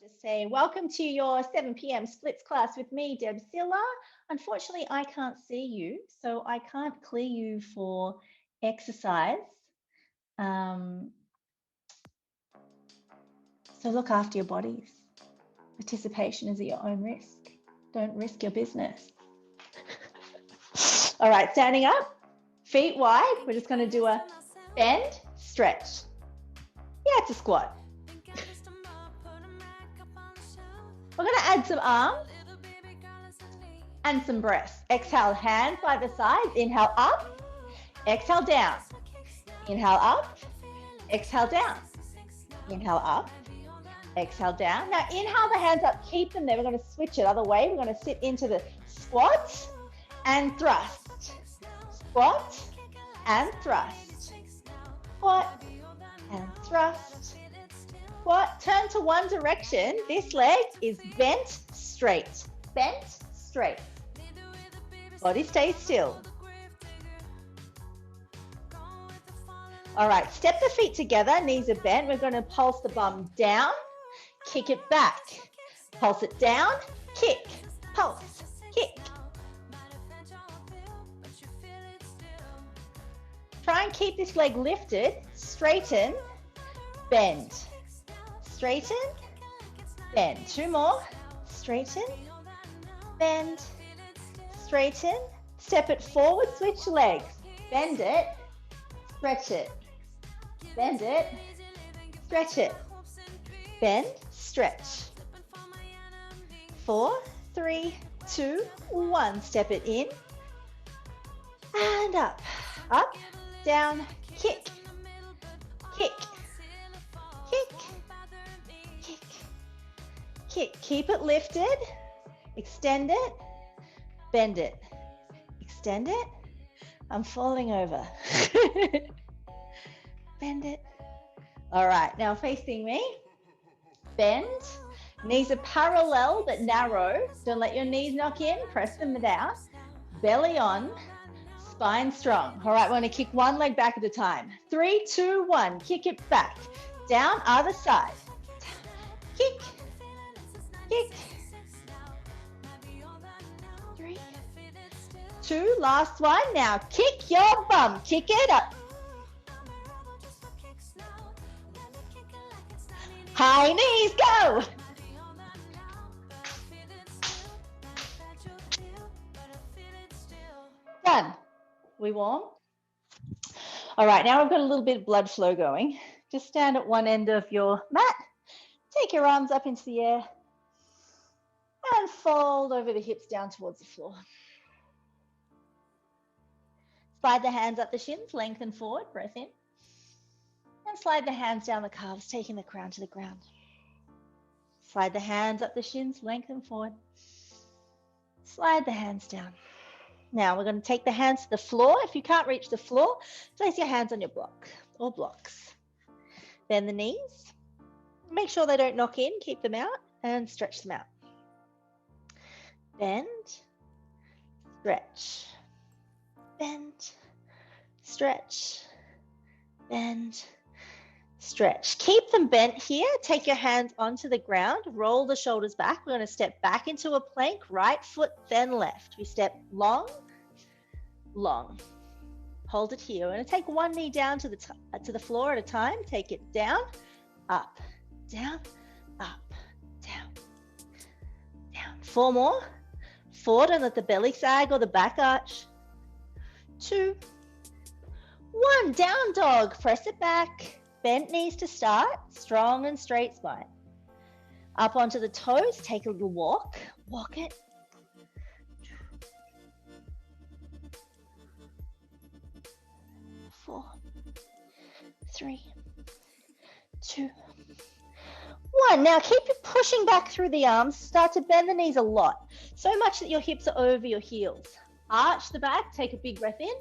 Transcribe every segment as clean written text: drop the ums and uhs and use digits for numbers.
Just say, welcome to your 7 p.m. splits class with me, Deb Zilla. Unfortunately, I can't see you, so I can't clear you for exercise. So look after your bodies. Participation is at your own risk. Don't risk your business. All right, standing up, feet wide. We're just going to do a bend, stretch. Yeah, it's a squat. We're going to add some arms and some breaths. Exhale, hands by the sides. Inhale up, exhale down. Inhale up, exhale down. Inhale up, exhale down. Now inhale the hands up, keep them there. We're going to switch it other way. We're going to sit into the squat and thrust. Squat and thrust. Squat and thrust. Squat, turn to one direction. This leg is bent straight. Bent straight. Body stays still. All right, step the feet together, knees are bent. We're going to pulse the bum down, kick it back. Pulse it down, kick, pulse, kick. Try and keep this leg lifted, straighten, bend. Straighten, bend. Two more. Straighten, bend, straighten. Step it forward, switch legs. Bend it, stretch it. Bend it, stretch it. Bend, stretch. 4, 3, 2, 1. Step it in and up. Up, down, kick, kick, kick, kick, kick. Keep it lifted, extend it, bend it, extend it. I'm falling over. Bend it. All right, now facing me. Bend. Knees are parallel but narrow. Don't let your knees knock in. Press them down. Belly on. Spine strong. All right, we're going to kick one leg back at a time. 3, 2, 1. Kick it back. Down, other side. Kick. Kick. 3, 2, last one. Now kick your bum. Kick it up. High knees, go. Done. We warm? All right, now we've got a little bit of blood flow going. Just stand at one end of your mat. Take your arms up into the air and fold over the hips down towards the floor. Slide the hands up the shins, lengthen forward, breath in. And slide the hands down the calves, taking the crown to the ground. Slide the hands up the shins, lengthen forward. Slide the hands down. Now we're going to take the hands to the floor. If you can't reach the floor, place your hands on your block or blocks. Bend the knees. Make sure they don't knock in, keep them out and stretch them out. Bend, stretch, bend, stretch, bend, stretch. Keep them bent here. Take your hands onto the ground. Roll the shoulders back. We're going to step back into a plank. Right foot, then left. We step long, long. Hold it here. We're going to take one knee down to the floor at a time. Take it down, up, down, up, down, down. 4 more. Forward and let the belly sag or the back arch. 2, 1. Down dog. Press it back. Bent knees to start, strong and straight spine. Up onto the toes, take a little walk. Walk it. 4, 3, 2, 1. Now keep pushing back through the arms. Start to bend the knees a lot. So much that your hips are over your heels. Arch the back, take a big breath in.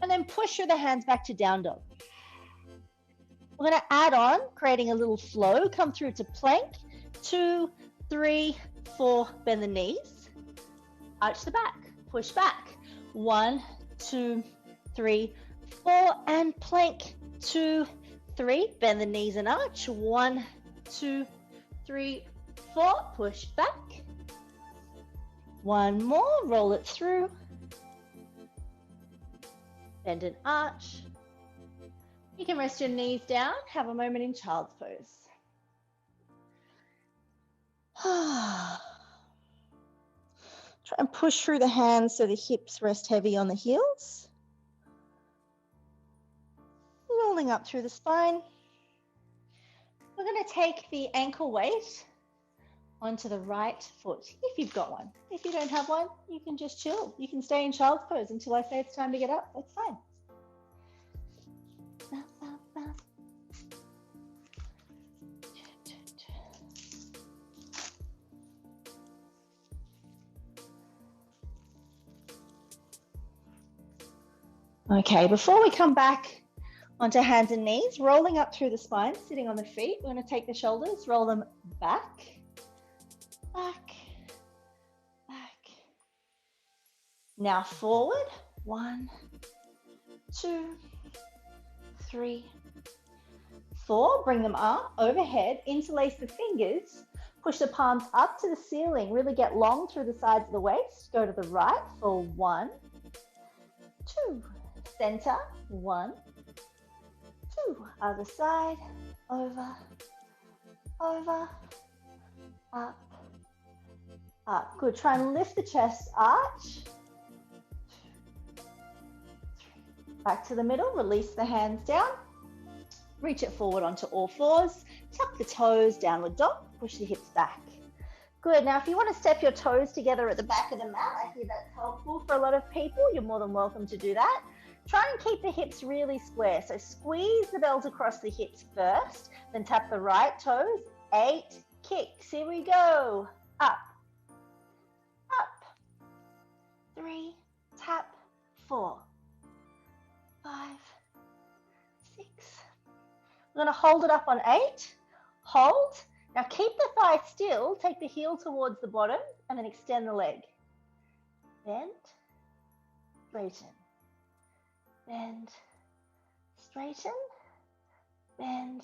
And then push through the hands back to down dog. We're going to add on, creating a little flow. Come through to plank. 2, 3, 4. Bend the knees. Arch the back. Push back. 1, 2, 3, 4. And plank. 2, 3. Bend the knees and arch. 1, 2, 3, 4, push back. One more, roll it through. Bend and arch. You can rest your knees down, have a moment in child's pose. Try and push through the hands so the hips rest heavy on the heels. Rolling up through the spine. We're going to take the ankle weight onto the right foot, if you've got one. If you don't have one, you can just chill. You can stay in child's pose until I say it's time to get up. That's fine. Okay, before we come back onto hands and knees, rolling up through the spine, sitting on the feet, we're going to take the shoulders, roll them back, back, back. Now forward, 1, 2, 3, 4. Bring them up, overhead, interlace the fingers, push the palms up to the ceiling, really get long through the sides of the waist. Go to the right for 1, 2, center, 1, 2, other side, over, over, up, up. Good, try and lift the chest, arch. 2, 3. Back to the middle, release the hands down. Reach it forward onto all fours. Tuck the toes, downward dog, push the hips back. Good, now if you want to step your toes together at the back of the mat, I hear that's helpful for a lot of people. You're more than welcome to do that. Try and keep the hips really square. So squeeze the belt across the hips first, then tap the right toes. 8 kicks. Here we go. Up, up. 3, tap. 4, 5, 6. We're going to hold it up on 8. Hold. Now keep the thigh still. Take the heel towards the bottom and then extend the leg. Bend, straighten. Bend, straighten, bend,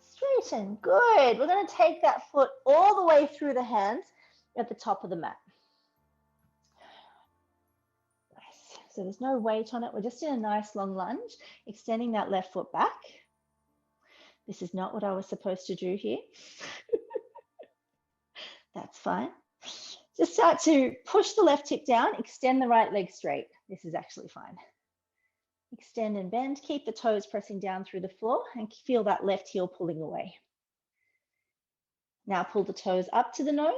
straighten. Good. We're going to take that foot all the way through the hands at the top of the mat. Nice. So there's no weight on it. We're just in a nice long lunge, extending that left foot back. This is not what I was supposed to do here. That's fine. Just start to push the left hip down, extend the right leg straight. This is actually fine. Extend and bend, keep the toes pressing down through the floor and feel that left heel pulling away. Now pull the toes up to the nose.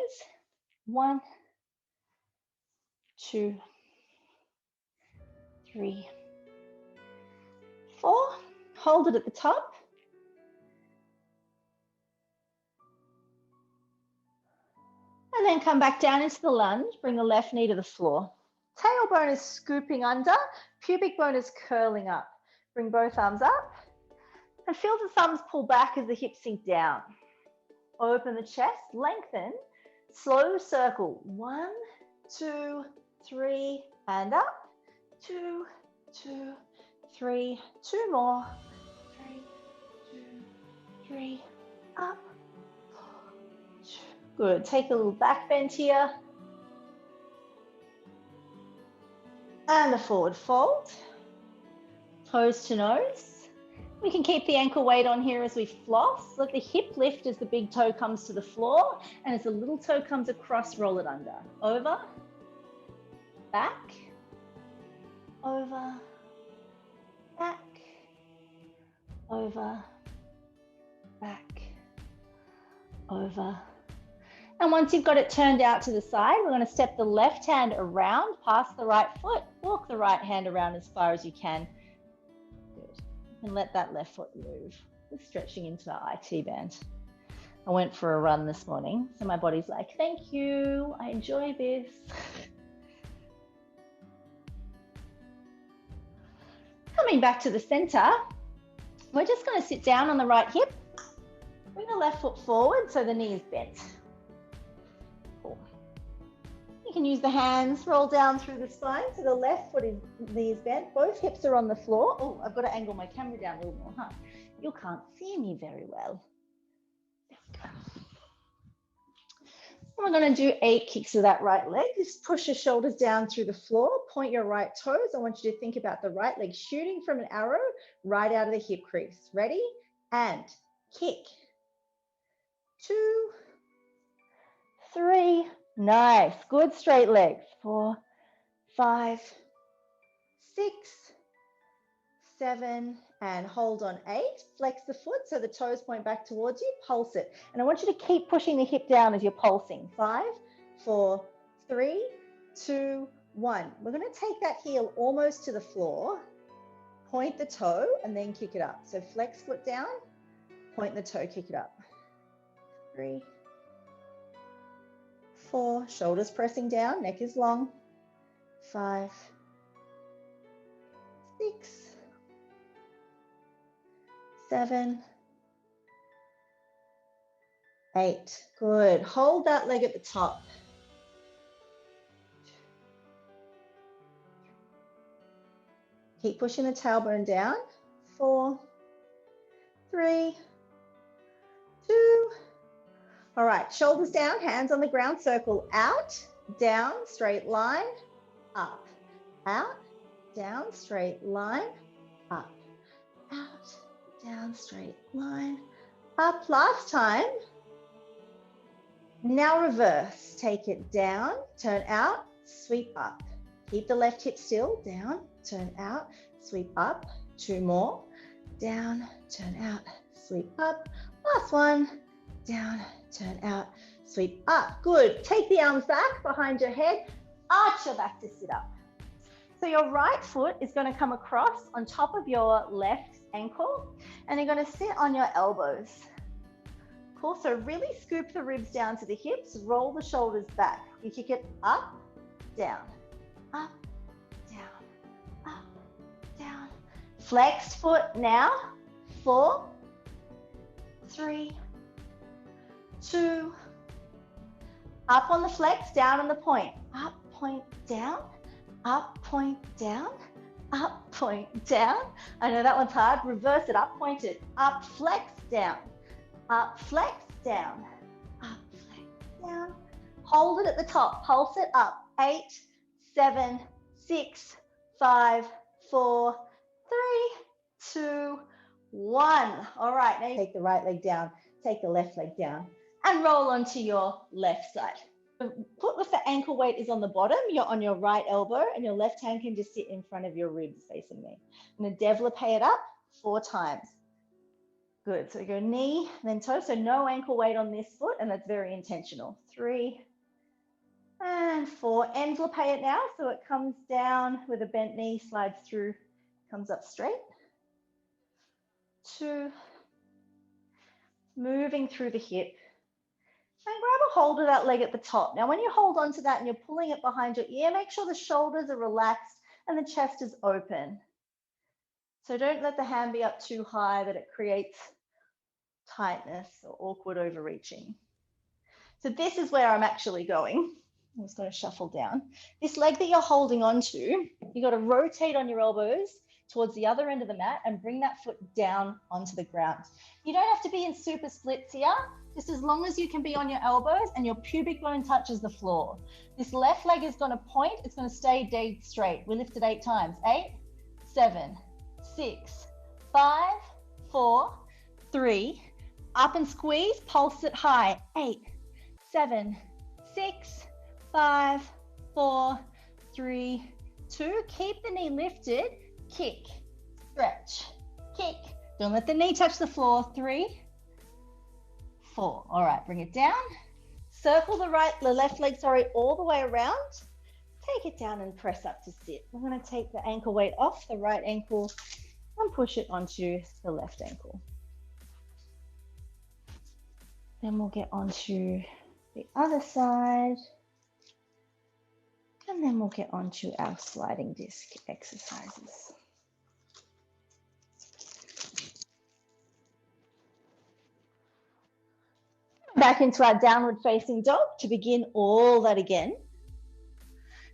1, 2, 3, 4. Hold it at the top. And then come back down into the lunge. Bring the left knee to the floor. Tailbone is scooping under, pubic bone is curling up. Bring both arms up and feel the thumbs pull back as the hips sink down. Open the chest, lengthen, slow circle. 1, 2, 3, and up. 2, 2, 3, 2 more. 3, 2, 3, up. 4, 2. Good, take a little back bend here. And the forward fold, toes to nose. We can keep the ankle weight on here as we floss. Let the hip lift as the big toe comes to the floor, and as the little toe comes across, roll it under. Over, back, over, back, over, back, over. And once you've got it turned out to the side, we're going to step the left hand around, past the right foot, walk the right hand around as far as you can. Good. And let that left foot move. Just stretching into the IT band. I went for a run this morning, so my body's like, thank you, I enjoy this. Coming back to the center, we're just going to sit down on the right hip, bring the left foot forward so the knee is bent. You can use the hands, roll down through the spine. So the left foot knee is bent. Both hips are on the floor. Oh, I've got to angle my camera down a little more, huh? You can't see me very well. There we go. And we're going to do 8 kicks of that right leg. Just push your shoulders down through the floor, point your right toes. I want you to think about the right leg shooting from an arrow right out of the hip crease. Ready? And kick. 2, 3, nice. Good straight legs. 4, 5, 6, 7, and hold on 8. Flex the foot so the toes point back towards you. Pulse it. And I want you to keep pushing the hip down as you're pulsing. 5, 4, 3, 2, 1. We're going to take that heel almost to the floor, point the toe, and then kick it up. So flex foot down, point the toe, kick it up. 3, 4, shoulders pressing down, neck is long. 5, 6, 7, 8. Good. Hold that leg at the top. Keep pushing the tailbone down. 4, 3, 2. All right, shoulders down, hands on the ground, circle out, down, straight line, up, out, down, straight line, up, out, down, straight line, up. Last time. Now reverse. Take it down, turn out, sweep up. Keep the left hip still, down, turn out, sweep up. 2 more, down, turn out, sweep up. Last one, down, turn out, sweep up. Good. Take the arms back behind your head, arch your back to sit up. So your right foot is going to come across on top of your left ankle, and you're going to sit on your elbows. Cool. So really scoop the ribs down to the hips, roll the shoulders back. You kick it up, down, up, down, up, down. Flexed foot now. 4, 3, 2. Up on the flex, down on the point. Up, point, down, up, point, down, up, point, down. I know that one's hard. Reverse it, up, point it, up, flex, down, up, flex, down, up, flex, down. Hold it at the top, pulse it up. 8, 7, 6, 5, 4, 3, 2, 1. All right, now you take the right leg down, take the left leg down, and roll onto your left side. The foot with the ankle weight is on the bottom. You're on your right elbow, and your left hand can just sit in front of your ribs facing me. I'm going to développé it up 4 times. Good. So you go knee, then toe. So no ankle weight on this foot, and that's very intentional. 3 and 4. Envelope it now, so it comes down with a bent knee, slides through, comes up straight. 2, moving through the hip. And grab a hold of that leg at the top. Now, when you hold on to that and you're pulling it behind your ear, make sure the shoulders are relaxed and the chest is open. So don't let the hand be up too high that it creates tightness or awkward overreaching. So this is where I'm actually going. I'm just going to shuffle down. This leg that you're holding on to, you got to rotate on your elbows towards the other end of the mat and bring that foot down onto the ground. You don't have to be in super splits here. Just as long as you can be on your elbows and your pubic bone touches the floor. This left leg is going to point. It's going to stay dead straight. We lifted 8 times. 8, 7, 6, 5, 4, 3. Up and squeeze. Pulse it high. 8, 7, 6, 5, 4, 3, 2. Keep the knee lifted. Kick, stretch, kick. Don't let the knee touch the floor. 3, 4. All right, bring it down. Circle the left leg, all the way around. Take it down and press up to sit. We're going to take the ankle weight off the right ankle and push it onto the left ankle. Then we'll get onto the other side. And then we'll get onto our sliding disc exercises. Back into our downward facing dog to begin all that again.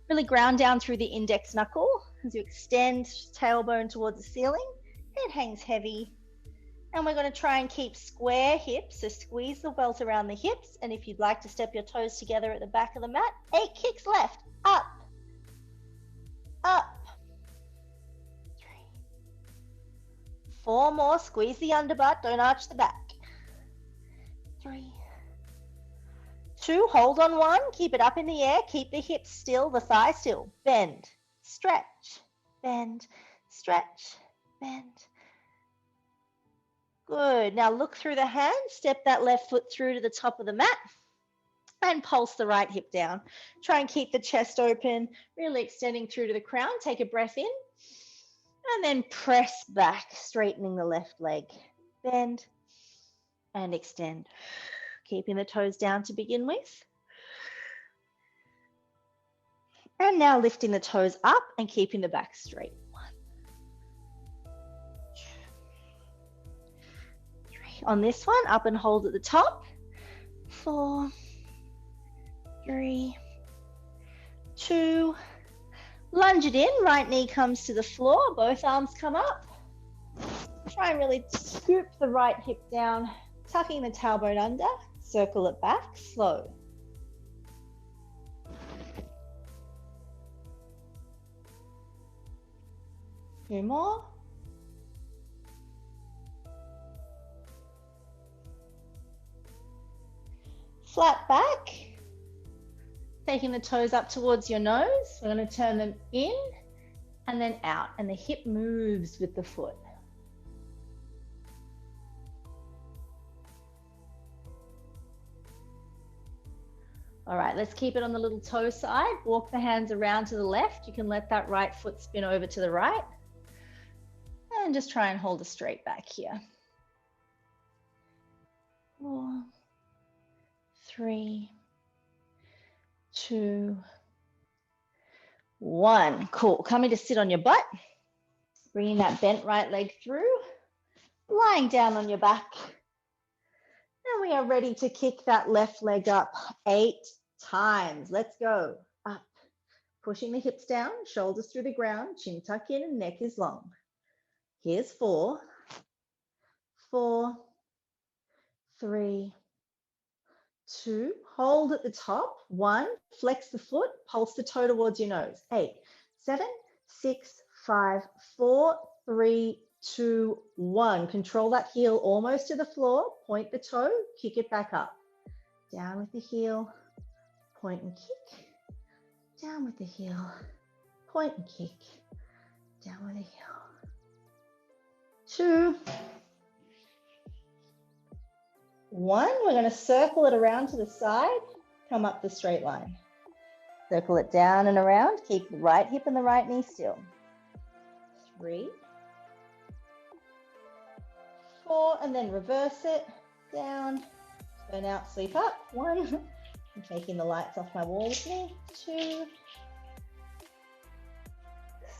Really ground down through the index knuckle as you extend tailbone towards the ceiling. Head hangs heavy. And we're going to try and keep square hips, so squeeze the belt around the hips, and if you'd like to step your toes together at the back of the mat, 8 kicks left, up, up, 3, 4 more, squeeze the underbutt, don't arch the back, 3, 2, hold on 1, keep it up in the air, keep the hips still, the thigh still, bend, stretch, bend, stretch, bend. Good. Now look through the hands, step that left foot through to the top of the mat and pulse the right hip down. Try and keep the chest open, really extending through to the crown. Take a breath in and then press back, straightening the left leg. Bend and extend. Keeping the toes down to begin with. And now lifting the toes up and keeping the back straight. On this one, up and hold at the top. 4, 3, 2, lunge it in, right knee comes to the floor, both arms come up. Try and really scoop the right hip down, tucking the tailbone under, circle it back, slow. Two more. Flat back, taking the toes up towards your nose. We're going to turn them in and then out, and the hip moves with the foot. All right, let's keep it on the little toe side. Walk the hands around to the left. You can let that right foot spin over to the right. And just try and hold a straight back here. 4, 3, 2, 1. Cool. Coming to sit on your butt. Bringing that bent right leg through. Lying down on your back. And we are ready to kick that left leg up 8 times. Let's go. Up. Pushing the hips down, shoulders through the ground, chin tuck in and neck is long. Here's 4, 4, 3, 2, hold at the top, 1, flex the foot, pulse the toe towards your nose, 8, 7, 6, 5, 4, 3, 2, 1. Control that heel almost to the floor, point the toe, kick it back up. Down with the heel, point and kick. Down with the heel, point and kick. Down with the heel. 2, 1. We're going to circle it around to the side, come up the straight line. Circle it down and around, keep the right hip and the right knee still. 3, 4, and then reverse it, down, turn out, sweep up, 1. I'm taking the lights off my wall with me, 2,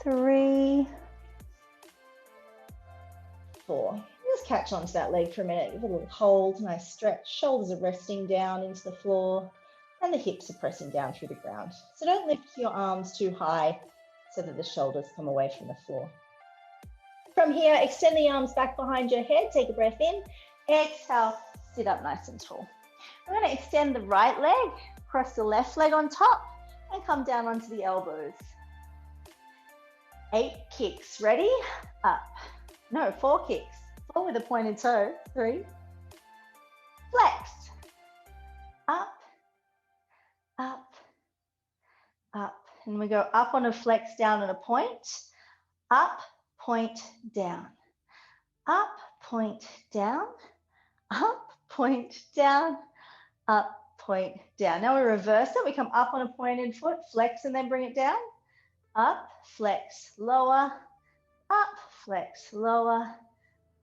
3, 4. Just catch onto that leg for a minute, give it a little hold, nice stretch, shoulders are resting down into the floor, and the hips are pressing down through the ground. So don't lift your arms too high so that the shoulders come away from the floor. From here, extend the arms back behind your head, take a breath in, exhale, sit up nice and tall. I'm going to extend the right leg, cross the left leg on top, and come down onto the elbows. 8 kicks, ready? Up. No, 4 kicks. 4 with a pointed toe. 3. Flex. Up, up, up. And we go up on a flex, down on a point. Up, point, down. Up, point, down. Up, point, down. Up, point, down. Now we reverse it. We come up on a pointed foot, flex, and then bring it down. Up, flex, lower. Up, flex, lower.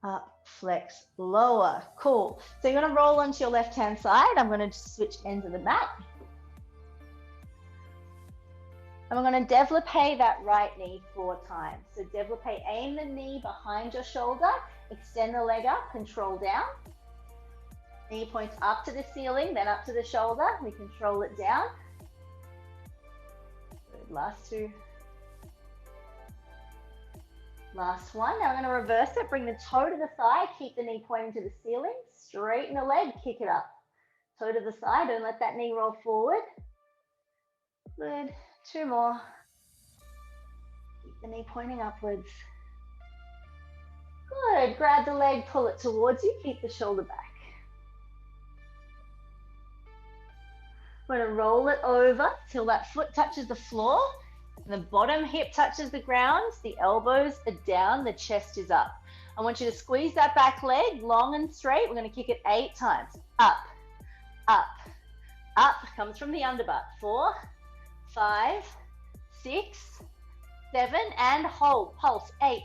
Up, flex, lower. Cool. So you're going to roll onto your left-hand side. I'm going to switch ends of the mat. And we're going to développé that right knee 4 times. So développé, aim the knee behind your shoulder, extend the leg up, control down. Knee points up to the ceiling, then up to the shoulder. We control it down. Good. Last 2. Last one. Now I'm going to reverse it. Bring the toe to the thigh. Keep the knee pointing to the ceiling. Straighten the leg. Kick it up. Toe to the side. Don't let that knee roll forward. Good. 2 more. Keep the knee pointing upwards. Good. Grab the leg. Pull it towards you. Keep the shoulder back. We're going to roll it over till that foot touches the floor. And the bottom hip touches the ground. The elbows are down. The chest is up. I want you to squeeze that back leg long and straight. We're going to kick it 8 times. Up, up, up. Comes from the underbutt. 4, 5, 6, 7, and hold. Pulse. 8,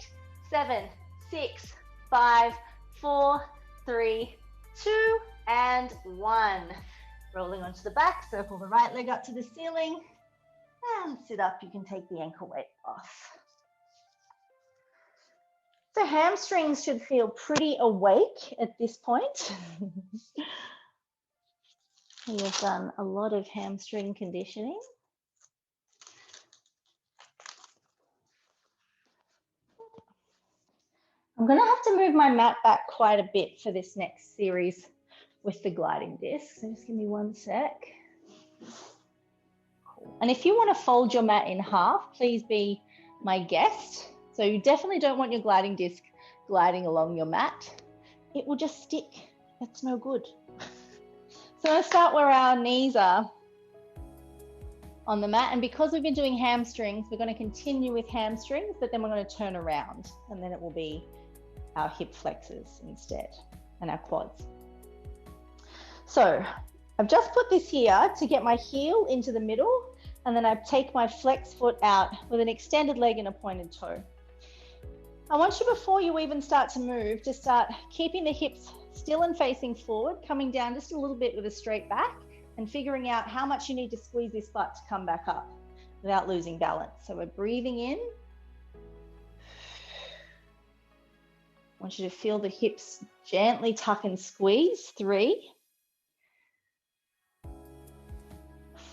7, 6, 5, 4, 3, 2, and 1. Rolling onto the back. Circle the right leg up to the ceiling. And sit up. You can take the ankle weight off. So hamstrings should feel pretty awake at this point. We have done a lot of hamstring conditioning. I'm going to have to move my mat back quite a bit for this next series with the gliding disc. So just give me 1 sec. And if you want to fold your mat in half, please be my guest. So you definitely don't want your gliding disc gliding along your mat. It will just stick. That's no good. So I'm going to start where our knees are on the mat. And because we've been doing hamstrings, we're going to continue with hamstrings, but then we're going to turn around. And then it will be our hip flexors instead and our quads. So I've just put this here to get my heel into the middle. And then I take my flex foot out with an extended leg and a pointed toe. I want you, before you even start to move, to start keeping the hips still and facing forward, coming down just a little bit with a straight back and figuring out how much you need to squeeze this butt to come back up without losing balance. So we're breathing in. I want you to feel the hips gently tuck and squeeze. 3,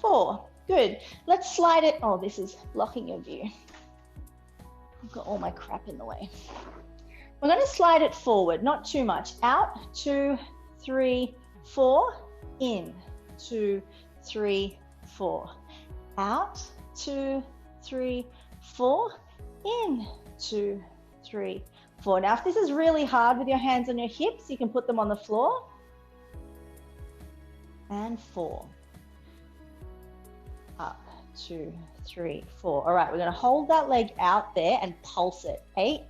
4. Good. Let's slide it. Oh, this is blocking your view. I've got all my crap in the way. We're going to slide it forward, not too much. Out, 2, 3, 4. In, 2, 3, 4. Out, 2, 3, 4. In, 2, 3, 4. Now, if this is really hard with your hands on your hips, you can put them on the floor. And 4. Up, 2, 3, 4. All right, we're going to hold that leg out there and pulse it. 8,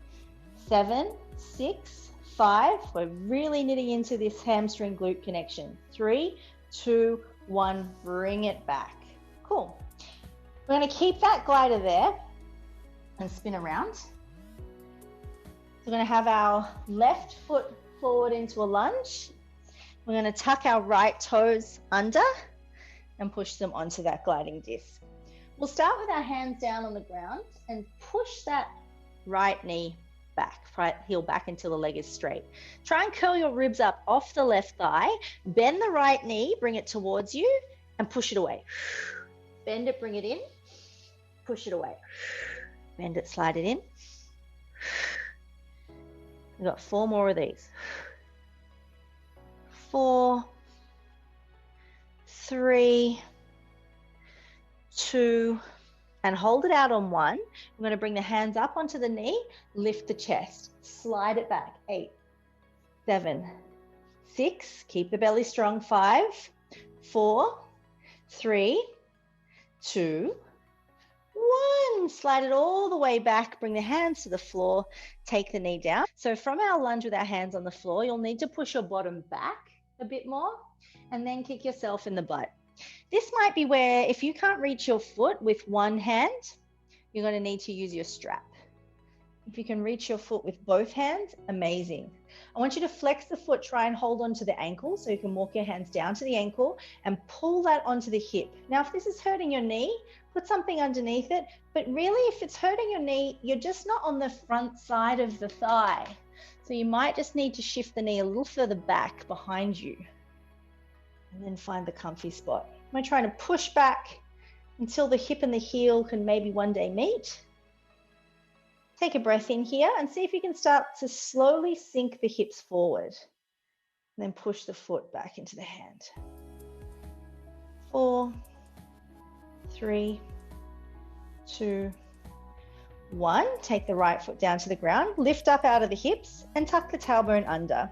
7, 6, 5. We're really knitting into this hamstring glute connection. 3, 2, 1. Bring it back. Cool. We're going to keep that glider there and spin around. So we're going to have our left foot forward into a lunge. We're going to tuck our right toes under and push them onto that gliding disc. We'll start with our hands down on the ground and push that right knee back, right heel back until the leg is straight. Try and curl your ribs up off the left thigh. Bend the right knee, bring it towards you and push it away. Bend it, bring it in, push it away. Bend it, slide it in. We've got 4 more of these. 4, 3, 2, and hold it out on 1. We're going to bring the hands up onto the knee, lift the chest, slide it back. 8, 7, 6, keep the belly strong. 5, 4, 3, 2, 1. Slide it all the way back, bring the hands to the floor, take the knee down. So from our lunge with our hands on the floor, you'll need to push your bottom back a bit more and then kick yourself in the butt. This might be where, if you can't reach your foot with one hand, you're going to need to use your strap. If you can reach your foot with both hands, amazing. I want you to flex the foot, try and hold on to the ankle so you can walk your hands down to the ankle and pull that onto the hip. Now, if this is hurting your knee, put something underneath it. But really, if it's hurting your knee, you're just not on the front side of the thigh. So you might just need to shift the knee a little further back behind you and then find the comfy spot. I'm trying to push back until the hip and the heel can maybe one day meet. Take a breath in here and see if you can start to slowly sink the hips forward. And then push the foot back into the hand. 4, 3, 2, 1. Take the right foot down to the ground, lift up out of the hips and tuck the tailbone under.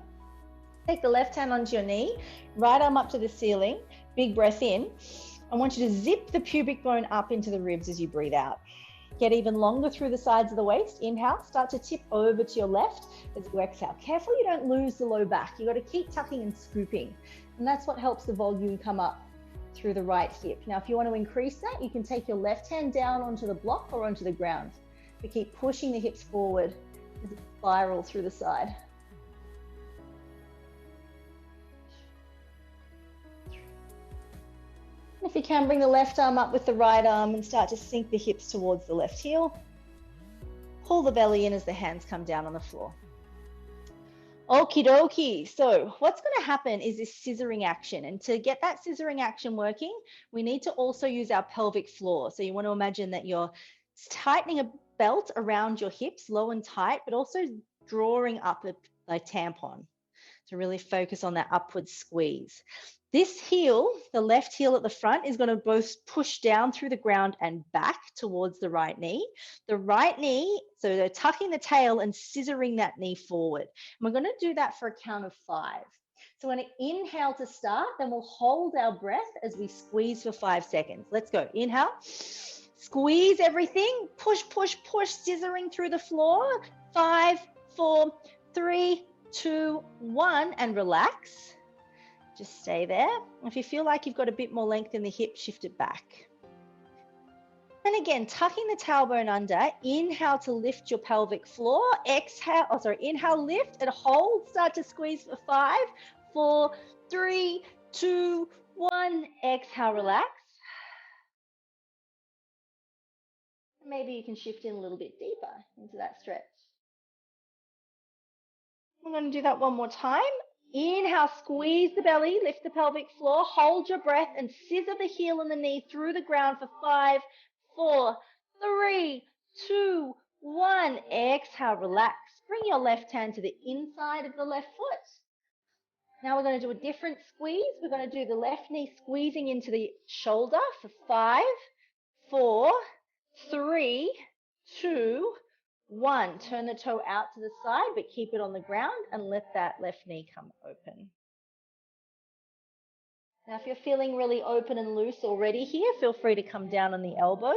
Take the left hand onto your knee, right arm up to the ceiling, big breath in. I want you to zip the pubic bone up into the ribs as you breathe out. Get even longer through the sides of the waist. Inhale, start to tip over to your left as you exhale. Careful you don't lose the low back. You've got to keep tucking and scooping. And that's what helps the volume come up through the right hip. Now, if you want to increase that, you can take your left hand down onto the block or onto the ground. But keep pushing the hips forward as it spirals through the side. If you can, bring the left arm up with the right arm and start to sink the hips towards the left heel. Pull the belly in as the hands come down on the floor. Okie dokie. So what's going to happen is this scissoring action. And to get that scissoring action working, we need to also use our pelvic floor. So you want to imagine that you're tightening a belt around your hips, low and tight, but also drawing up a tampon to really focus on that upward squeeze. This heel, the left heel at the front, is going to both push down through the ground and back towards the right knee. The right knee, so they're tucking the tail and scissoring that knee forward. And we're going to do that for a count of 5. So we're going to inhale to start, then we'll hold our breath as we squeeze for 5 seconds. Let's go. Inhale. Squeeze everything. Push, push, push, scissoring through the floor. 5, 4, 3, 2, 1, and relax. Just stay there. If you feel like you've got a bit more length in the hip, shift it back. And again, tucking the tailbone under, inhale to lift your pelvic floor, inhale, lift and hold, start to squeeze for 5, 4, 3, 2, 1, exhale, relax. Maybe you can shift in a little bit deeper into that stretch. I'm going to do that one more time. Inhale, squeeze the belly, lift the pelvic floor, hold your breath and scissor the heel and the knee through the ground for 5, 4, 3, 2, 1. Exhale, relax. Bring your left hand to the inside of the left foot. Now we're going to do a different squeeze. We're going to do the left knee squeezing into the shoulder for 5, 4, 3, 2, 1. Turn the toe out to the side, but keep it on the ground and let that left knee come open. Now, if you're feeling really open and loose already here, feel free to come down on the elbows.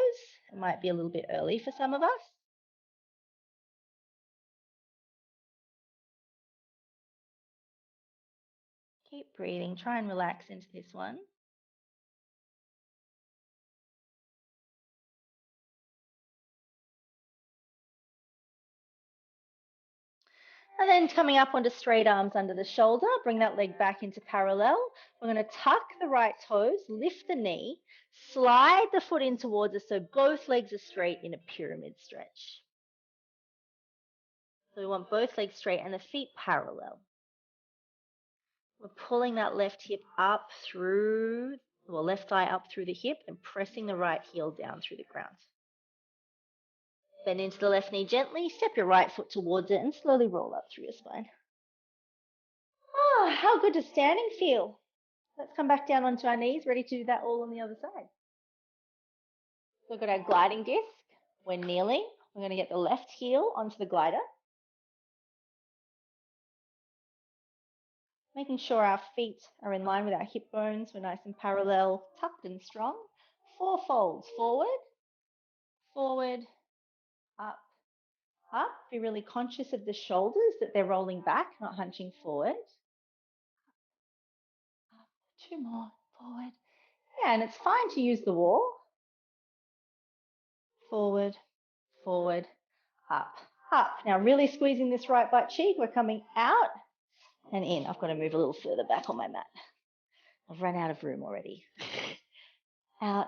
It might be a little bit early for some of us. Keep breathing. Try and relax into this one. And then coming up onto straight arms under the shoulder, bring that leg back into parallel. We're going to tuck the right toes, lift the knee, slide the foot in towards us so both legs are straight in a pyramid stretch. So we want both legs straight and the feet parallel. We're pulling that left hip up through, or left thigh up through the hip and pressing the right heel down through the ground. Bend into the left knee gently, step your right foot towards it and slowly roll up through your spine. Oh, how good does standing feel? Let's come back down onto our knees, ready to do that all on the other side. So we've got our gliding disc. We're kneeling. We're going to get the left heel onto the glider. Making sure our feet are in line with our hip bones. We're nice and parallel, tucked and strong. 4 folds. Forward, forward, up, up. Be really conscious of the shoulders, that they're rolling back, not hunching forward. Up. 2 more. Forward. Yeah, and it's fine to use the wall. Forward, forward, up, up. Now really squeezing this right butt cheek. We're coming out and in. I've got to move a little further back on my mat. I've run out of room already. Out,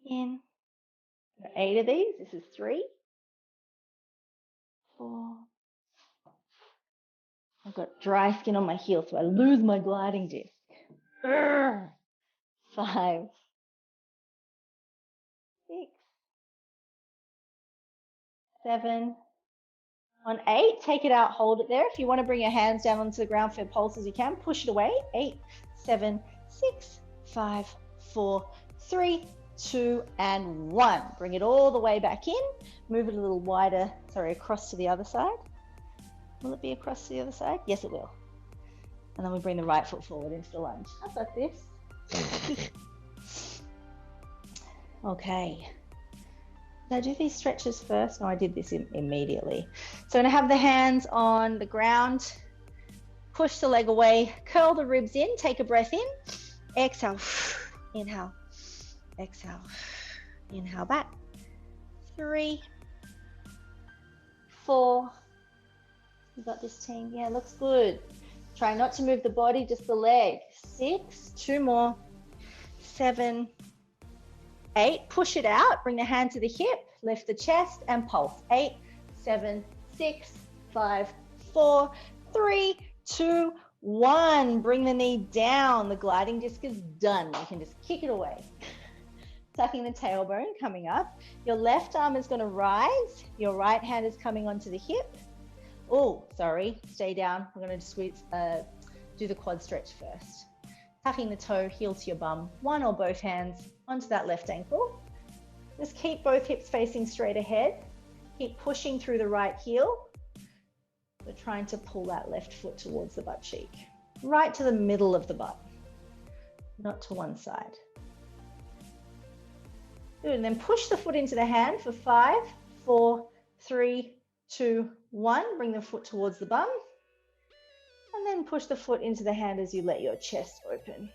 in. 8 of these. This is 3, 4. I've got dry skin on my heel, so I lose my gliding disc. 5, 6, 7, on 8, take it out, hold it there. If you want to bring your hands down onto the ground for pulses, you can. Push it away. 8, 7, 6, 5, 4, 3, 2, and 1. Bring it all the way back in. Move it a little wider, across to the other side. Will it be across to the other side? Yes, it will. And then we bring the right foot forward into the lunge. Just like this. Okay. Did I do these stretches first? No, I did this immediately. So I'm going to have the hands on the ground. Push the leg away. Curl the ribs in. Take a breath in. Exhale. Inhale. Exhale. Inhale back. 3, 4. You got this, team? Yeah, looks good. Try not to move the body, just the leg. 6, 2 more. 7, 8, push it out, bring the hand to the hip, lift the chest and pulse. 8, 7, 6, 5, 4, 3, 2, 1. Bring the knee down. The gliding disc is done. You can just kick it away. Tucking the tailbone, coming up. Your left arm is going to rise. Your right hand is coming onto the hip. Oh, sorry, stay down. We're going to do the quad stretch first. Tucking the toe, heel to your bum, one or both hands onto that left ankle. Just keep both hips facing straight ahead. Keep pushing through the right heel. We're trying to pull that left foot towards the butt cheek, right to the middle of the butt, not to one side. Good, and then push the foot into the hand for 5, 4, 3, 2, 1. Bring the foot towards the bum. And then push the foot into the hand as you let your chest open.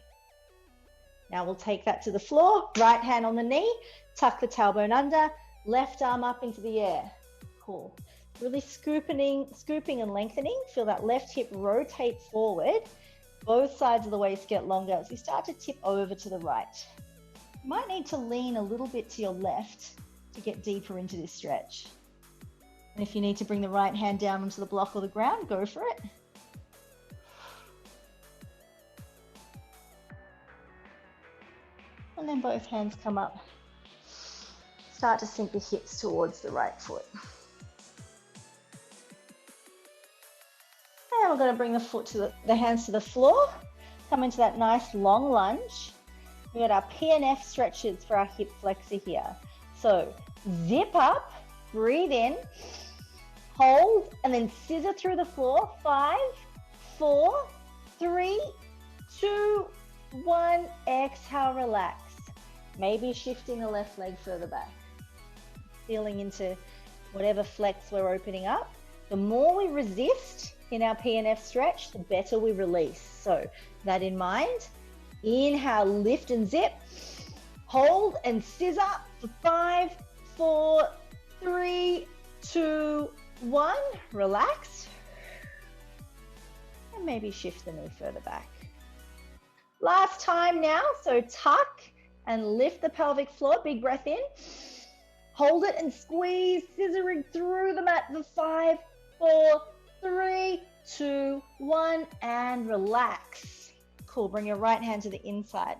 Now we'll take that to the floor. Right hand on the knee. Tuck the tailbone under. Left arm up into the air. Cool. Really scooping and lengthening. Feel that left hip rotate forward. Both sides of the waist get longer as you start to tip over to the right. You might need to lean a little bit to your left to get deeper into this stretch. And if you need to bring the right hand down onto the block or the ground, go for it. And then both hands come up. Start to sink the hips towards the right foot. And we're going to bring the hands to the floor. Come into that nice long lunge. We've got our PNF stretches for our hip flexor here. So zip up, breathe in, hold, and then scissor through the floor. 5, 4, 3, 2, 1. Exhale, relax. Maybe shifting the left leg further back. Feeling into whatever flex we're opening up. The more we resist in our PNF stretch, the better we release. So that in mind, inhale, lift and zip. Hold and scissor for 5, 4, 3, 2, 1. Relax. And maybe shift the knee further back. Last time now, so tuck and lift the pelvic floor. Big breath in. Hold it and squeeze, scissoring through the mat for 5, 4, 3, 2, 1, and relax. Cool, bring your right hand to the inside.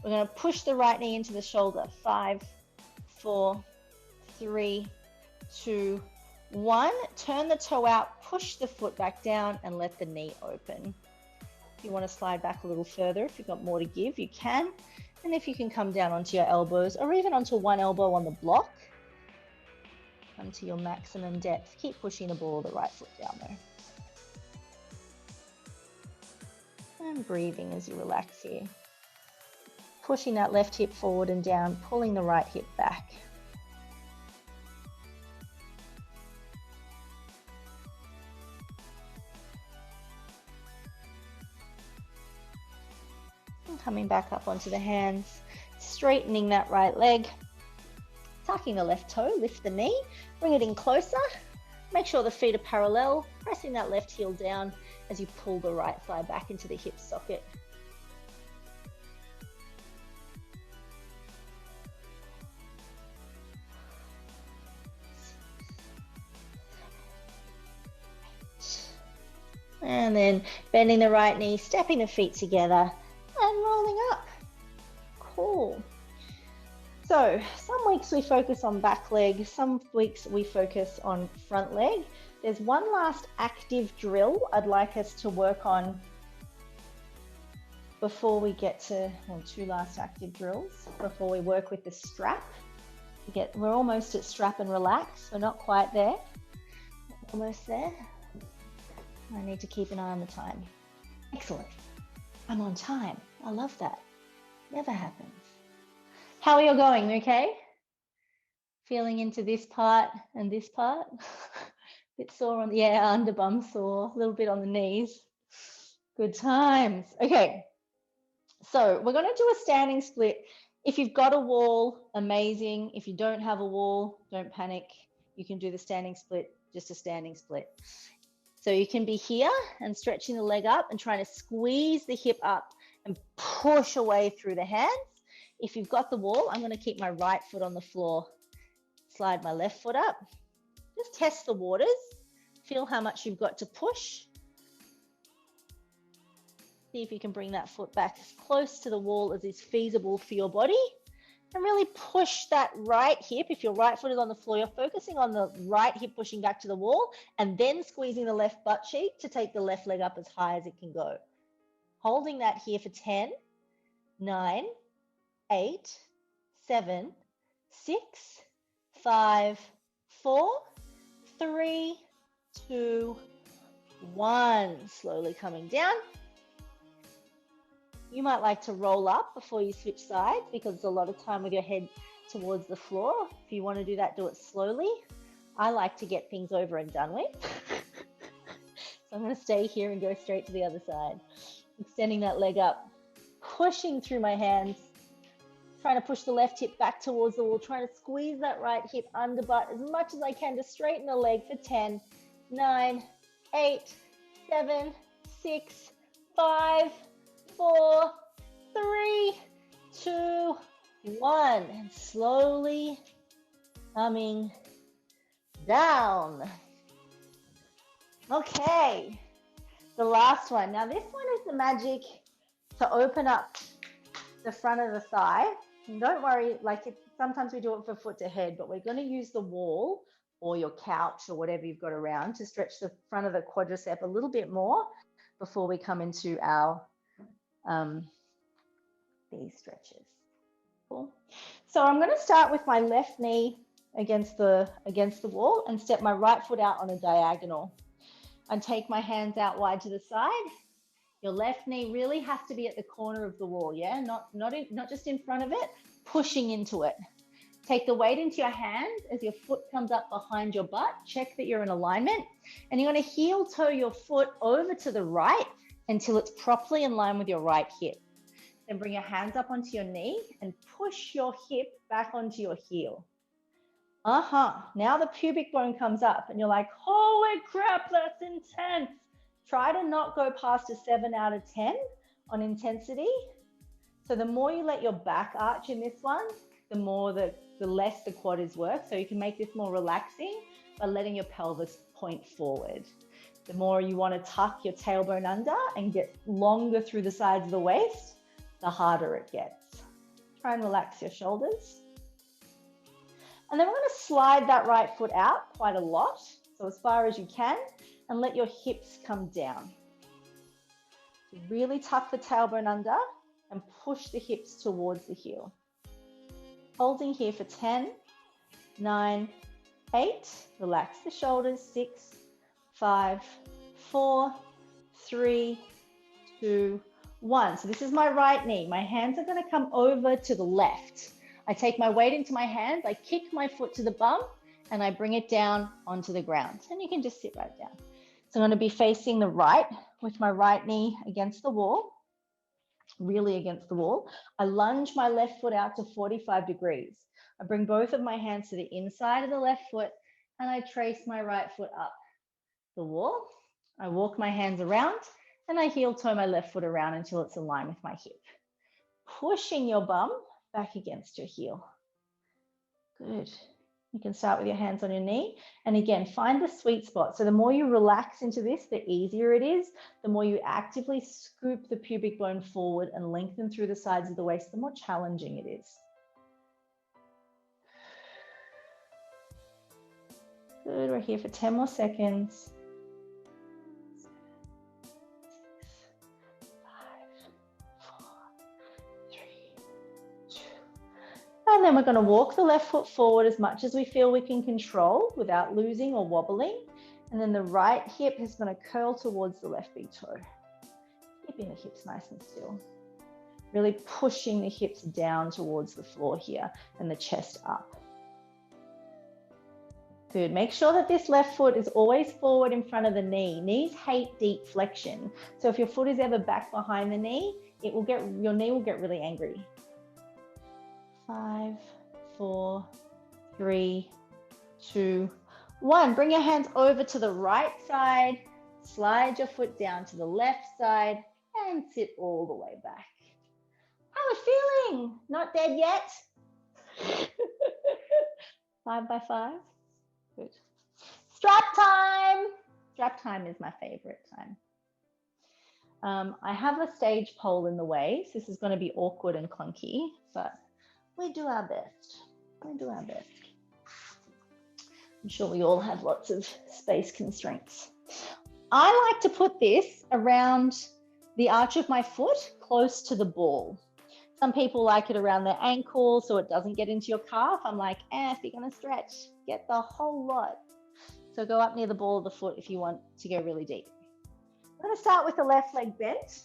We're going to push the right knee into the shoulder. 5, 4, 3, 2, 1. Turn the toe out, push the foot back down, and let the knee open. If you want to slide back a little further, if you've got more to give, you can. And if you can come down onto your elbows or even onto one elbow on the block, come to your maximum depth. Keep pushing the ball of the right foot down there. And breathing as you relax here. Pushing that left hip forward and down, pulling the right hip back. Coming back up onto the hands, straightening that right leg, tucking the left toe, lift the knee, bring it in closer, make sure the feet are parallel, pressing that left heel down as you pull the right thigh back into the hip socket. And then bending the right knee, stepping the feet together, and rolling up. Cool. So some weeks we focus on back leg, some weeks we focus on front leg. There's one last active drill I'd like us to work on before we get to, well, two last active drills before we work with the strap. We're almost at strap and relax. We're not quite there. Almost there. I need to keep an eye on the time. Excellent. I'm on time. I love that. Never happens. How are you going? Okay? Feeling into this part and this part? Bit sore on the under bum sore, a little bit on the knees. Good times. Okay. So we're going to do a standing split. If you've got a wall, amazing. If you don't have a wall, don't panic. You can do the standing split, just a standing split. So you can be here and stretching the leg up and trying to squeeze the hip up and push away through the hands. If you've got the wall, I'm going to keep my right foot on the floor. Slide my left foot up. Just test the waters. Feel how much you've got to push. See if you can bring that foot back as close to the wall as is feasible for your body. And really push that right hip. If your right foot is on the floor, you're focusing on the right hip pushing back to the wall and then squeezing the left butt cheek to take the left leg up as high as it can go. Holding that here for 10, 9, 8, 7, 6, 5, 4, 3, 2, 1. Slowly coming down. You might like to roll up before you switch sides because it's a lot of time with your head towards the floor. If you want to do that, do it slowly. I like to get things over and done with. So I'm going to stay here and go straight to the other side. Extending that leg up, pushing through my hands, trying to push the left hip back towards the wall, trying to squeeze that right hip under butt as much as I can to straighten the leg for 10, 9, 8, 7, 6, 5, 4, 3, 2, 1. And slowly coming down. Okay, the last one. Now this one is the magic to open up the front of the thigh. And don't worry, sometimes we do it for foot to head, but we're going to use the wall or your couch or whatever you've got around to stretch the front of the quadricep a little bit more before we come into our these stretches. Cool. So I'm going to start with my left knee against the wall and step my right foot out on a diagonal and take my hands out wide to the side. Your left knee really has to be at the corner of the wall, yeah? Not just in front of it, pushing into it. Take the weight into your hand as your foot comes up behind your butt. Check that you're in alignment. And you're going to heel toe your foot over to the right until it's properly in line with your right hip. Then bring your hands up onto your knee and push your hip back onto your heel. Now the pubic bone comes up and you're like, holy crap, that's intense. Try to not go past a 7 out of 10 on intensity. So the more you let your back arch in this one, the less the quad is work. So you can make this more relaxing by letting your pelvis point forward. The more you want to tuck your tailbone under and get longer through the sides of the waist, the harder it gets. Try and relax your shoulders. And then we're going to slide that right foot out quite a lot. So as far as you can, and let your hips come down. So really tuck the tailbone under and push the hips towards the heel. Holding here for 10, 9, 8. Relax the shoulders. 6, 5, 4, 3, 2, 1. So this is my right knee. My hands are going to come over to the left. I take my weight into my hands. I kick my foot to the bum and I bring it down onto the ground. And you can just sit right down. So I'm going to be facing the right with my right knee against the wall, really against the wall. I lunge my left foot out to 45 degrees. I bring both of my hands to the inside of the left foot and I trace my right foot up the wall. I walk my hands around and I heel toe my left foot around until it's aligned with my hip. Pushing your bum back against your heel. Good. You can start with your hands on your knee. And again, find the sweet spot. So the more you relax into this, the easier it is. The more you actively scoop the pubic bone forward and lengthen through the sides of the waist, the more challenging it is. Good, we're here for 10 more seconds. 5, 4, 3, 2. And then we're going to walk the left foot forward as much as we feel we can control without losing or wobbling. And then the right hip is going to curl towards the left big toe. Keeping the hips nice and still. Really pushing the hips down towards the floor here and the chest up. Good. Make sure that this left foot is always forward in front of the knee. Knees hate deep flexion. So if your foot is ever back behind the knee, your knee will get really angry. 5, 4, 3, 2, 1. Bring your hands over to the right side. Slide your foot down to the left side and sit all the way back. How are we feeling? Not dead yet? 5 by 5. Good. Strap time. Strap time is my favorite time. I have a stage pole in the way, so this is going to be awkward and clunky, but we do our best. We do our best. I'm sure we all have lots of space constraints. I like to put this around the arch of my foot close to the ball. Some people like it around their ankle so it doesn't get into your calf. I'm like, if you're going to stretch, get the whole lot. So go up near the ball of the foot if you want to go really deep. I'm going to start with the left leg bent.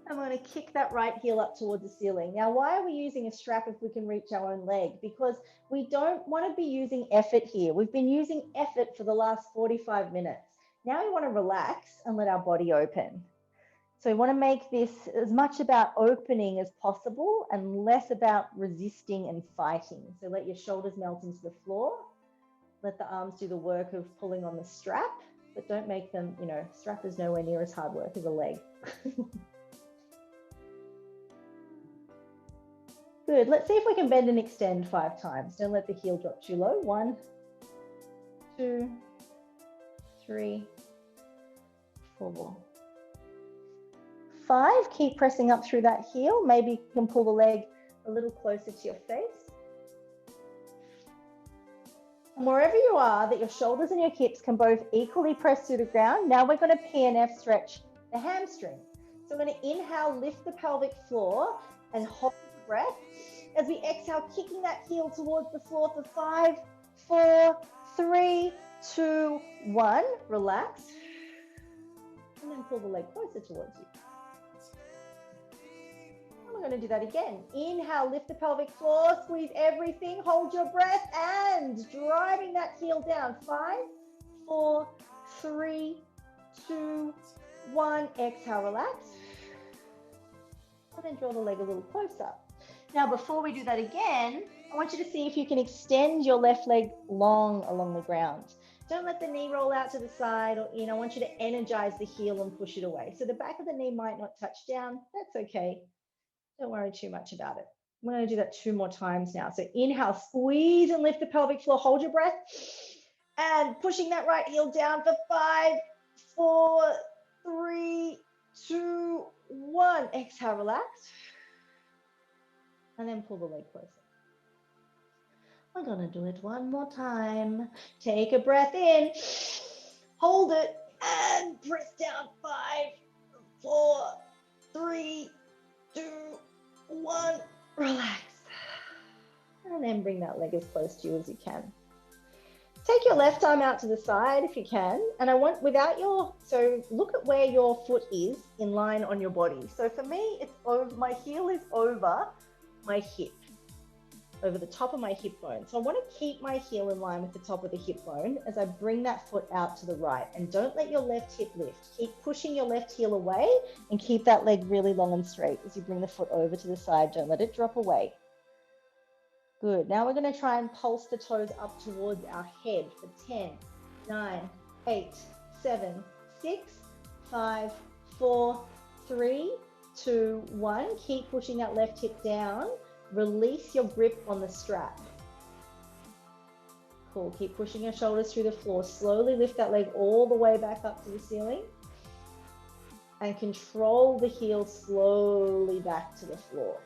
I'm going to kick that right heel up towards the ceiling. Now, why are we using a strap if we can reach our own leg? Because we don't want to be using effort here. We've been using effort for the last 45 minutes. Now we want to relax and let our body open. So we want to make this as much about opening as possible and less about resisting and fighting. So let your shoulders melt into the floor. Let the arms do the work of pulling on the strap, but don't make them, strap is nowhere near as hard work as a leg. Good. Let's see if we can bend and extend 5 times. Don't let the heel drop too low. 1, 2, 3, 4, 5. Keep pressing up through that heel. Maybe you can pull the leg a little closer to your face. And wherever you are, that your shoulders and your hips can both equally press through the ground. Now we're going to PNF stretch the hamstring. So we're going to inhale, lift the pelvic floor and hold the breath. As we exhale, kicking that heel towards the floor for 5, 4, 3, 2, 1. Relax. And then pull the leg closer towards you. And we're going to do that again. Inhale, lift the pelvic floor, squeeze everything, hold your breath, and driving that heel down. 5, 4, 3, 2, 1. Exhale, relax. And then draw the leg a little closer. Now, before we do that again, I want you to see if you can extend your left leg long along the ground. Don't let the knee roll out to the side or in. I want you to energize the heel and push it away. So the back of the knee might not touch down. That's okay. Don't worry too much about it. I'm going to do that 2 more times now. So inhale, squeeze and lift the pelvic floor. Hold your breath. And pushing that right heel down for 5, 4, 3, 2, 1. Exhale, relax. And then pull the leg closer. We're going to do it 1 more time. Take a breath in, hold it, and press down. 5, 4, 3, 2, 1. Relax. And then bring that leg as close to you as you can. Take your left arm out to the side if you can. And I want, so look at where your foot is in line on your body. So for me, it's over, my heel is over my hip, over the top of my hip bone. So I want to keep my heel in line with the top of the hip bone as I bring that foot out to the right. And don't let your left hip lift. Keep pushing your left heel away and keep that leg really long and straight as you bring the foot over to the side. Don't let it drop away. Good. Now we're going to try and pulse the toes up towards our head for 10, 9, 8, 7, 6, 5, 4, 3, 2, 1. Keep pushing that left hip down. Release your grip on the strap. Cool. Keep pushing your shoulders through the floor. Slowly lift that leg all the way back up to the ceiling. And control the heel slowly back to the floor.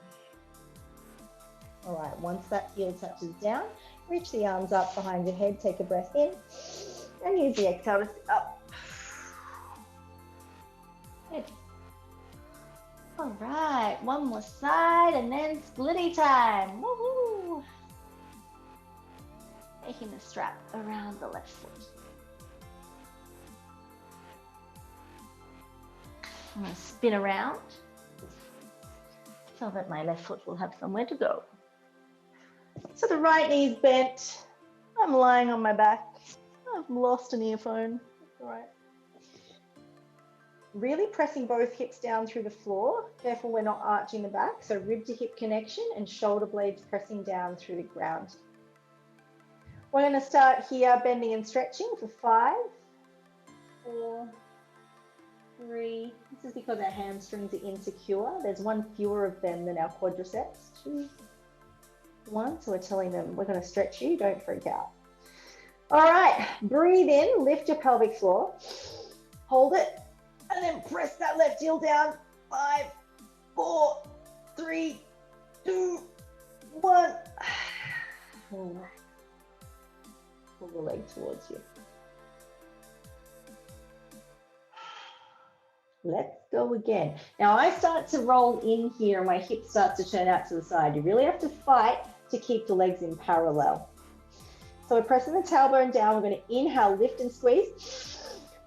All right, once that heel touches down, Reach the arms up behind your head, take a breath in, and use the exhale to sit up. Good. All right, one more side and then splitty time. Woohoo! Taking the strap around the left foot. I'm going to spin around so that my left foot will have somewhere to go. So the right knee's bent. I'm lying on my back. I've lost an earphone. That's all right. Really pressing both hips down through the floor. Careful we're not arching the back. So rib to hip connection and shoulder blades pressing down through the ground. We're going to start here, bending and stretching for 5, 4, 3. This is because our hamstrings are insecure. There's one fewer of them than our quadriceps. 2, 1. So we're telling them we're going to stretch you. Don't freak out. All right. Breathe in. Lift your pelvic floor. Hold it. And then press that left heel down. 5, 4, 3, 2, 1. Relax. Pull the leg towards you. Let's go again. Now I start to roll in here and my hip starts to turn out to the side. You really have to fight to keep the legs in parallel. So we're pressing the tailbone down. We're going to inhale, lift and squeeze.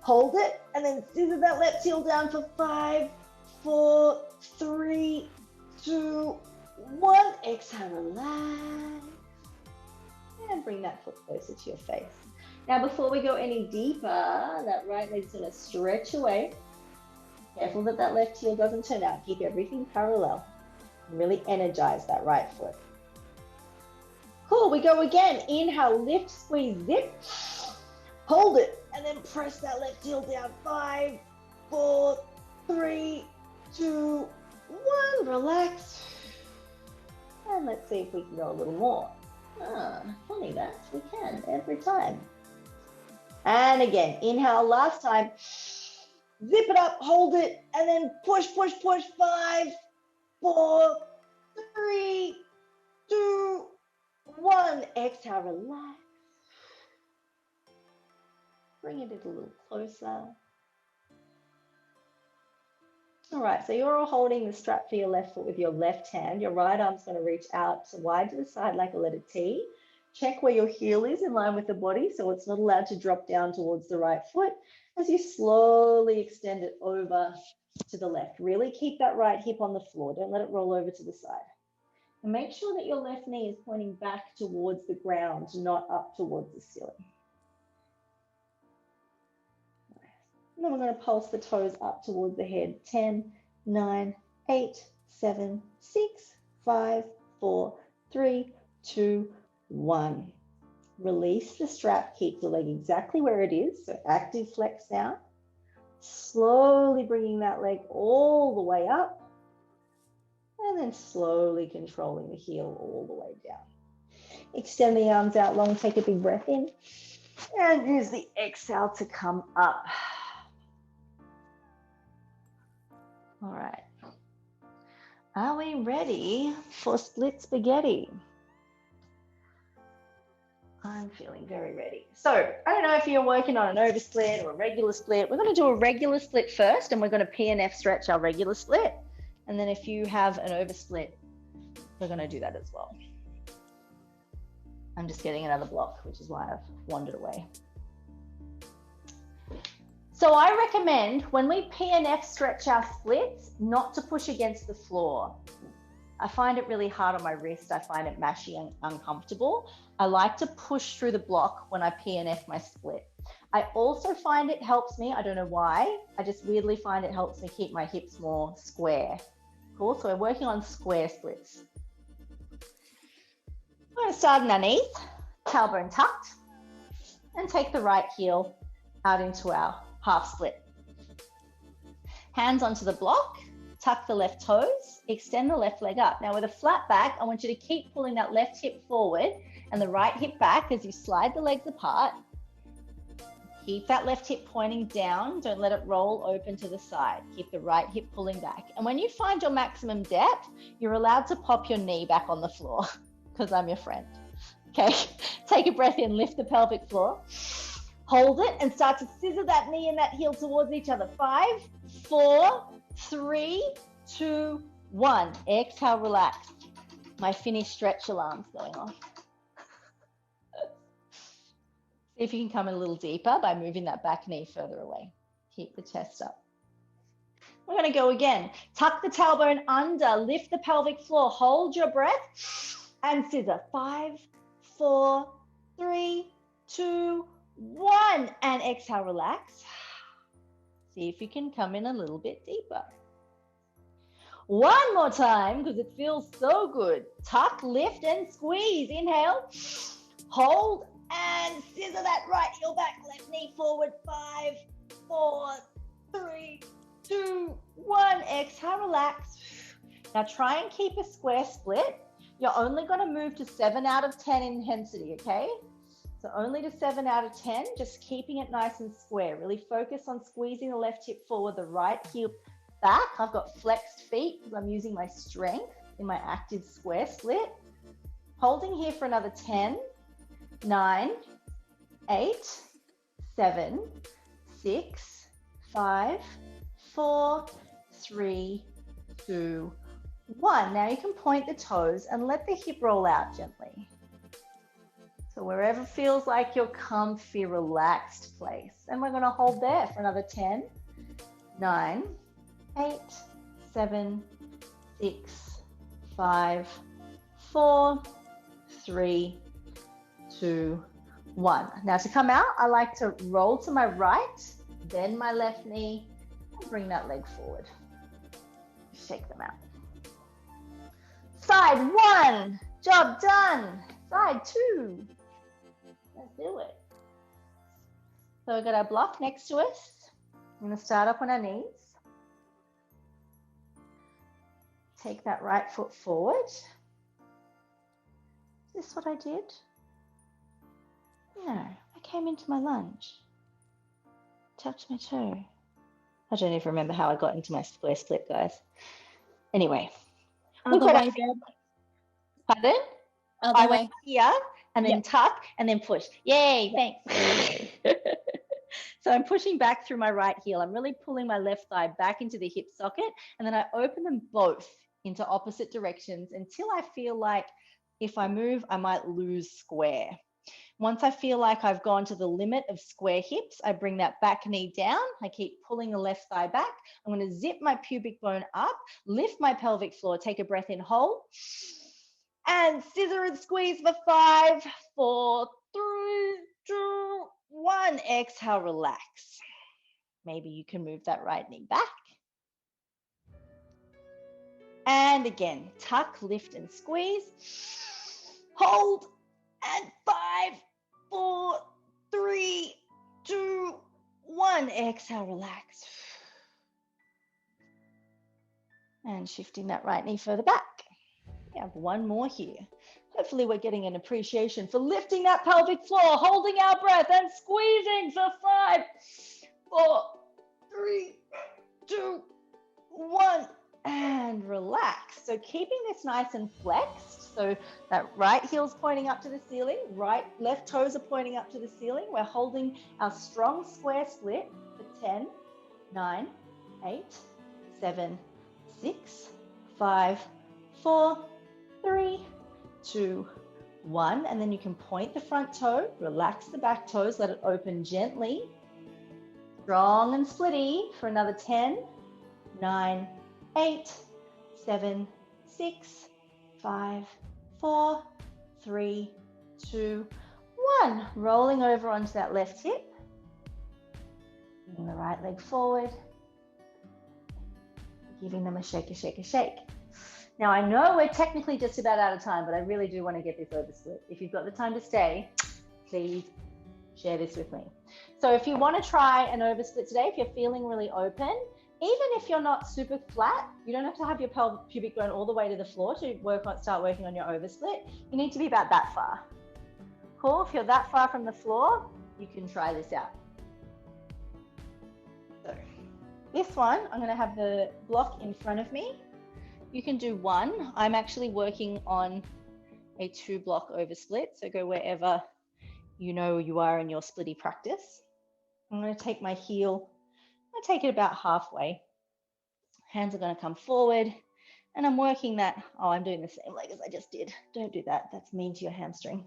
Hold it and then scissor that left heel down for 5, 4, 3, 2, 1. Exhale, relax. And bring that foot closer to your face. Now before we go any deeper, that right leg's going to stretch away. Careful that that left heel doesn't turn out. Keep everything parallel. Really energize that right foot. Cool, we go again. Inhale, lift, squeeze, zip. Hold it, and then press that left heel down. 5, 4, 3, 2, 1. Relax. And let's see if we can go a little more. Funny that, we can every time. And again, inhale, last time. Zip it up, hold it, and then push, push, push. 5, 4, 3, 2, 1. Exhale, relax. Bring it a little closer. All right, so you're all holding the strap for your left foot with your left hand. Your right arm's going to reach out to wide to the side like a letter T. Check where your heel is in line with the body, so it's not allowed to drop down towards the right foot as you slowly extend it over to the left. Really keep that right hip on the floor. Don't let it roll over to the side. And make sure that your left knee is pointing back towards the ground, not up towards the ceiling. And then we're going to pulse the toes up towards the head. 10, 9, 8, 7, 6, 5, 4, 3, 2, 1. Release the strap. Keep the leg exactly where it is. So active flex now. Slowly bringing that leg all the way up. And then slowly controlling the heel all the way down. Extend the arms out long. Take a big breath in. And use the exhale to come up. All right. Are we ready for split spaghetti? I'm feeling very ready. So I don't know if you're working on an oversplit or a regular split. We're going to do a regular split first, and we're going to PNF stretch our regular split. And then if you have an oversplit, we're going to do that as well. I'm just getting another block, which is why I've wandered away. So I recommend when we PNF stretch our splits, not to push against the floor. I find it really hard on my wrist. I find it mashy and uncomfortable. I like to push through the block when I PNF my split. I also find it helps me, I don't know why, I just weirdly find it helps me keep my hips more square. Cool, so we're working on square splits. I'm going to start underneath, tailbone tucked, and take the right heel out into our half split. Hands onto the block, tuck the left toes, extend the left leg up. Now with a flat back, I want you to keep pulling that left hip forward and the right hip back as you slide the legs apart. Keep that left hip pointing down. Don't let it roll open to the side. Keep the right hip pulling back. And when you find your maximum depth, you're allowed to pop your knee back on the floor because I'm your friend. Okay, take a breath in, lift the pelvic floor. Hold it and start to scissor that knee and that heel towards each other. 5, 4, 3, 2, 1. Exhale, relax. My finish stretch alarm's going off. See if you can come a little deeper by moving that back knee further away. Keep the chest up. We're going to go again. Tuck the tailbone under, lift the pelvic floor, hold your breath and scissor. 5, 4, 3, 2, 1. And exhale, relax. See if you can come in a little bit deeper. One more time because it feels so good. Tuck, lift, and squeeze. Inhale, hold, and scissor that right heel back, left knee forward. 5, 4, 3, 2, 1. Exhale, relax. Now try and keep a square split. You're only going to move to 7 out of 10 intensity, okay? So only to 7 out of 10, just keeping it nice and square. Really focus on squeezing the left hip forward, the right heel back. I've got flexed feet because I'm using my strength in my active square split. Holding here for another 10, 9, 8, 7, 6, 5, 4, 3, 2, 1. Now you can point the toes and let the hip roll out gently. So wherever feels like your comfy, relaxed place. And we're going to hold there for another 10, 9, 8, 7, 6, 5, 4, 3, 2, 1. Now to come out, I like to roll to my right, bend my left knee, and bring that leg forward. Shake them out. Side 1, job done. Side 2. Let's do it. So we've got our block next to us. I'm going to start up on our knees. Take that right foot forward. Is this what I did? No, I came into my lunge. Tapped my toe. I don't even remember how I got into my square split, guys. Anyway. Other way, Deb. Pardon? Other way. Went here and then tuck and then push. Yay, thanks. So I'm pushing back through my right heel. I'm really pulling my left thigh back into the hip socket, and then I open them both into opposite directions until I feel like if I move, I might lose square. Once I feel like I've gone to the limit of square hips, I bring that back knee down. I keep pulling the left thigh back. I'm going to zip my pubic bone up, lift my pelvic floor, take a breath in, hold, and scissor and squeeze for 5, 4, 3, 2, 1. Exhale, relax. Maybe you can move that right knee back. And again, tuck, lift, and squeeze. Hold, and 5, 4, 3, 2, 1. Exhale, relax. And shifting that right knee further back. We have one more here. Hopefully we're getting an appreciation for lifting that pelvic floor, holding our breath and squeezing for 5, 4, 3, 2, 1. And relax. So keeping this nice and flexed. So that right heel's pointing up to the ceiling, left toes are pointing up to the ceiling. We're holding our strong square split for 10, 9, 8, 7, 6, 5, 4, 3, 2, 1. And then you can point the front toe, relax the back toes, let it open gently. Strong and splitty for another 10, 9, 8, 7, 6, 5, 4, 3, 2, 1. Rolling over onto that left hip. Bringing the right leg forward. Giving them a shake, a shake, a shake. Now I know we're technically just about out of time, but I really do want to get this oversplit. If you've got the time to stay, please share this with me. So if you want to try an oversplit today, if you're feeling really open, even if you're not super flat, you don't have to have your pubic bone all the way to the floor to start working on your oversplit. You need to be about that far. Cool, if you're that far from the floor, you can try this out. So this one, I'm going to have the block in front of me. You can do one. I'm actually working on a 2-block over split. So go wherever you know you are in your splitty practice. I'm going to take my heel, I take it about halfway. Hands are going to come forward, and I'm working that. Oh, I'm doing the same leg as I just did. Don't do that. That's mean to your hamstring.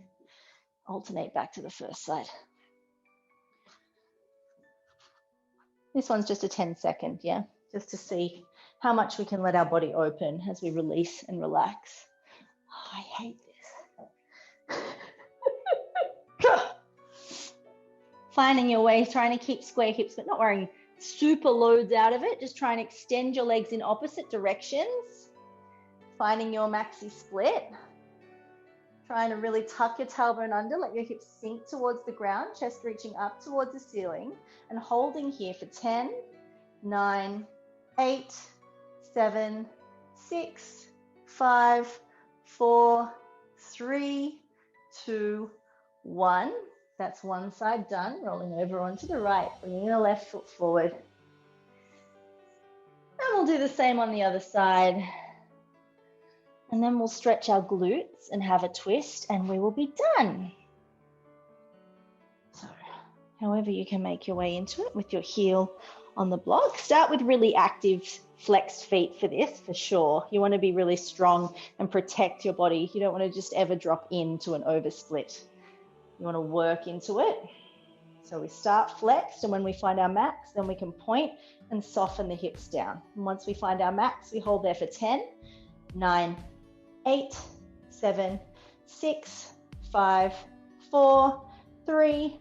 Alternate back to the first side. This one's just a 10-second, yeah? Just to see how much we can let our body open as we release and relax. Oh, I hate this. Finding your way, trying to keep square hips, but not worrying super loads out of it. Just try and extend your legs in opposite directions. Finding your maxi split. Trying to really tuck your tailbone under, let your hips sink towards the ground, chest reaching up towards the ceiling, and holding here for 10, 9, 8, 7, 6, 5, 4, 3, 2, 1. That's one side done. Rolling over onto the right, bringing the left foot forward. And we'll do the same on the other side. And then we'll stretch our glutes and have a twist, and we will be done. So, however you can make your way into it with your heel on the block. Start with really active flexed feet for this, for sure. You want to be really strong and protect your body. You don't want to just ever drop into an oversplit. You want to work into it. So we start flexed, and when we find our max, then we can point and soften the hips down. And once we find our max, we hold there for 10, 9, 8, 7, 6, 5, 4, 3,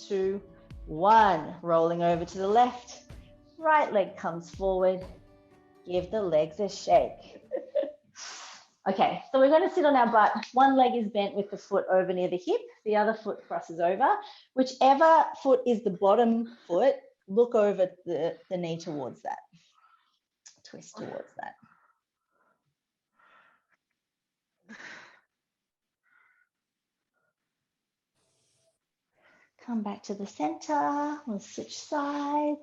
2, 1. Rolling over to the left. Right leg comes forward. Give the legs a shake. Okay, so we're going to sit on our butt. One leg is bent with the foot over near the hip. The other foot crosses over. Whichever foot is the bottom foot, look over the knee towards that. Twist towards that. Come back to the center. We'll switch sides.